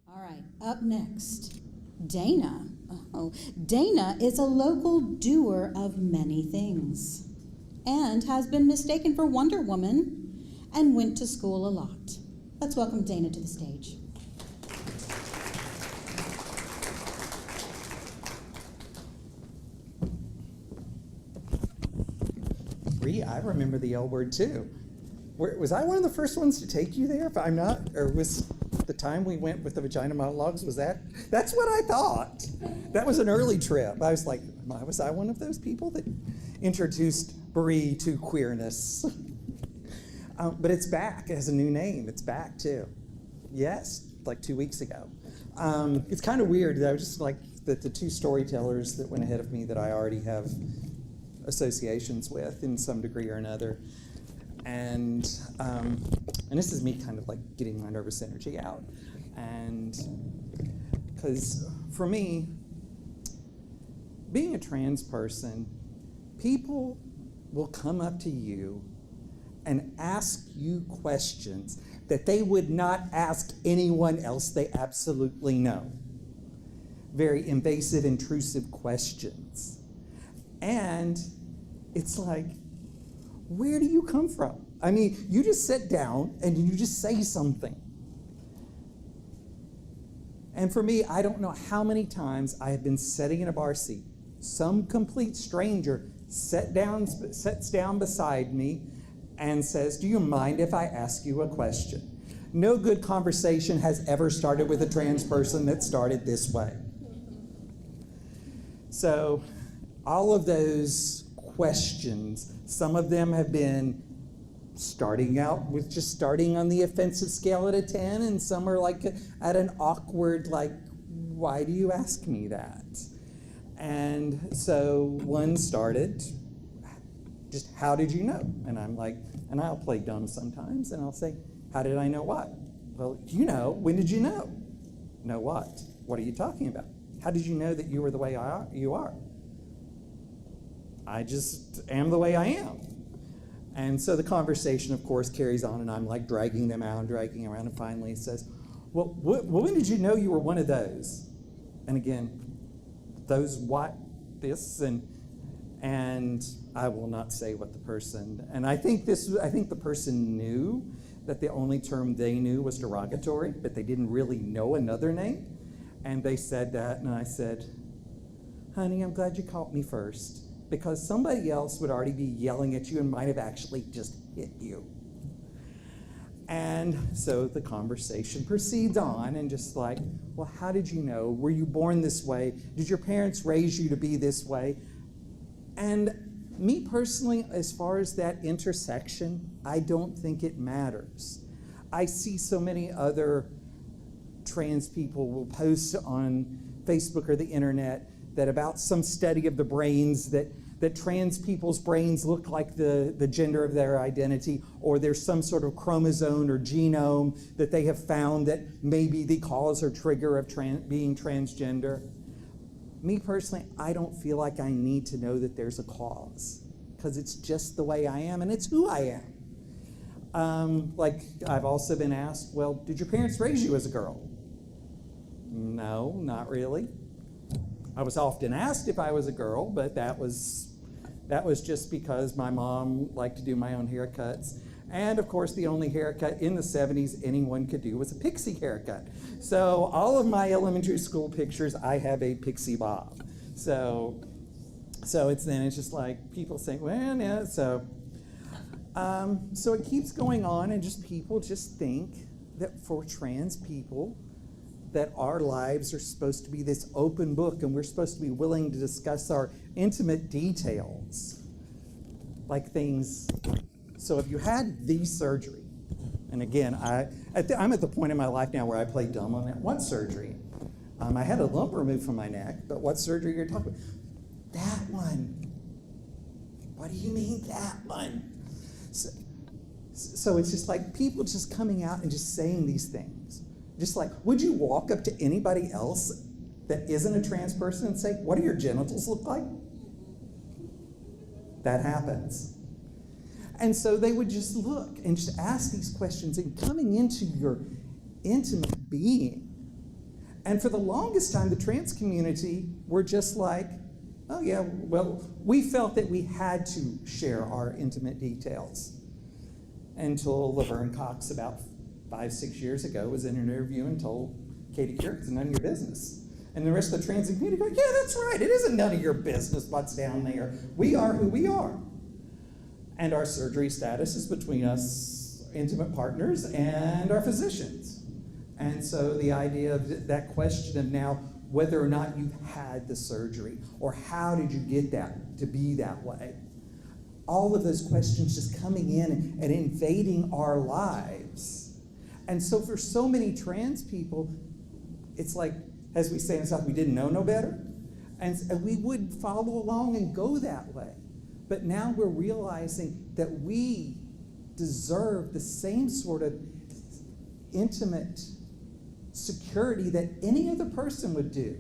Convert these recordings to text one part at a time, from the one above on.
All right, up next, Dayna. Oh, Dayna is a local doer of many things and has been mistaken for Wonder Woman and went to school a lot. Let's welcome Dayna to the stage. I remember the L word too. Was I one of the first ones to take you there? If I'm not, or was the time we went with the vagina monologues, was that? That's what I thought. That was an early trip. I was like, was I one of those people that introduced Bree to queerness? But it's back. It has a new name. It's back too. Yes, like 2 weeks ago. It's kind of weird. I was just like the two storytellers that went ahead of me that I already have associations with in some degree or another. And this is me kind of like getting my nervous energy out. And because for me, being a trans person, people will come up to you and ask you questions that they would not ask anyone else they absolutely know. Very invasive, intrusive questions. And it's like, where do you come from? I mean, you just sit down and you just say something. And for me, I don't know how many times I have been sitting in a bar seat. Some complete stranger sits down beside me and says, "Do you mind if I ask you a question?" No good conversation has ever started with a trans person that started this way. So all of those questions, some of them have been starting out with just starting on the offensive scale at a 10, and some are like at an awkward, like, why do you ask me that? And so one started, just how did you know? And I'm like, and I'll play dumb sometimes, and I'll say, how did I know what? Well, you know, when did you know? Know what? What are you talking about? How did you know that you were the way you are? I just am the way I am. And so the conversation, of course, carries on, and I'm like dragging them out and dragging around, and finally it says, well, when did you know you were one of those? And again, those what, this, and I will not say what the person, and I think the person knew that the only term they knew was derogatory, but they didn't really know another name. And they said that, and I said, honey, I'm glad you caught me first, because somebody else would already be yelling at you and might have actually just hit you. And so the conversation proceeds on, and just like, well, how did you know? Were you born this way? Did your parents raise you to be this way? And me personally, as far as that intersection, I don't think it matters. I see so many other trans people will post on Facebook or the internet that about some study of the brains that trans people's brains look like the gender of their identity, or there's some sort of chromosome or genome that they have found that may be the cause or trigger of being transgender. Me personally, I don't feel like I need to know that there's a cause, because it's just the way I am and it's who I am. Like I've also been asked, well, did your parents raise you as a girl? No, not really. I was often asked if I was a girl, but that was just because my mom liked to do my own haircuts. And of course, the only haircut in the 70s anyone could do was a pixie haircut. So all of my elementary school pictures, I have a pixie bob. So it's just like people saying, well, yeah, so it keeps going on, and just people just think that for trans people, that our lives are supposed to be this open book, and we're supposed to be willing to discuss our intimate details, like things. So if you had the surgery, and again, I'm at the point in my life now where I play dumb on that. What surgery? I had a lump removed from my neck, but what surgery are you talking about? That one. What do you mean that one? So it's just like people just coming out and just saying these things. Just like, would you walk up to anybody else that isn't a trans person and say, what do your genitals look like? That happens. And so they would just look and just ask these questions, and coming into your intimate being And for the longest time, the trans community were just like, oh yeah, well, we felt that we had to share our intimate details. Until Laverne Cox, about 5-6 years ago, was in an interview and told Katie Couric, it's none of your business. And the rest of the trans community go, yeah, that's right, it isn't none of your business what's down there. We are who we are. And our surgery status is between us, intimate partners, and our physicians. And so the idea of that question of now whether or not you've had the surgery, or how did you get that to be that way, all of those questions just coming in and invading our lives. And so for so many trans people, it's like, as we say in the South, we didn't know no better. And we would follow along and go that way. But now we're realizing that we deserve the same sort of intimate security that any other person would do.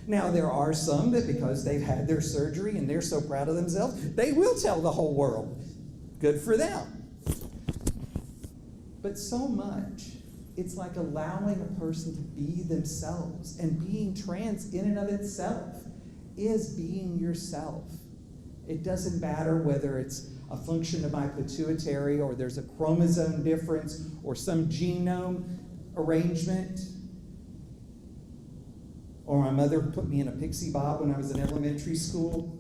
Now, there are some that because they've had their surgery and they're so proud of themselves, they will tell the whole world. Good for them. But so much, it's like allowing a person to be themselves, and being trans in and of itself is being yourself. It doesn't matter whether it's a function of my pituitary, or there's a chromosome difference, or some genome arrangement, or my mother put me in a pixie bob when I was in elementary school.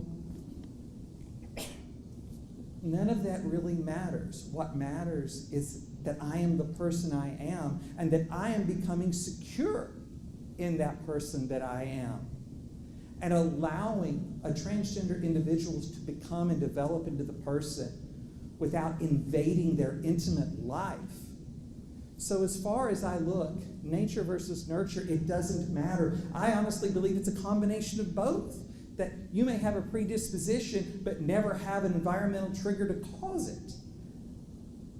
None of that really matters. What matters is that I am the person I am, and that I am becoming secure in that person that I am, and allowing a transgender individuals to become and develop into the person without invading their intimate life. So as far as I look, nature versus nurture, it doesn't matter. I honestly believe it's a combination of both. That you may have a predisposition, but never have an environmental trigger to cause it.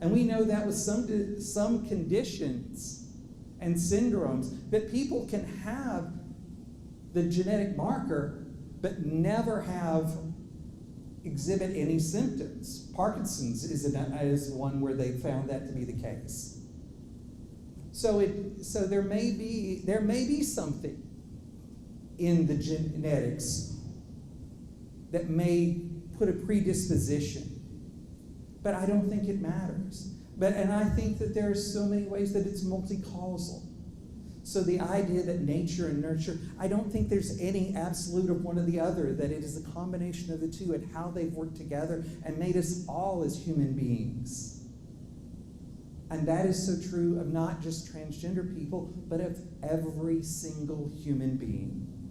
And we know that with some conditions and syndromes, that people can have the genetic marker, but never exhibit any symptoms. Parkinson's is one where they found that to be the case. So there may be something in the genetics that may put a predisposition, but I don't think it matters. And I think that there are so many ways that it's multi-causal. So the idea that nature and nurture, I don't think there's any absolute of one or the other, that it is a combination of the two and how they've worked together and made us all as human beings. And that is so true of not just transgender people, but of every single human being.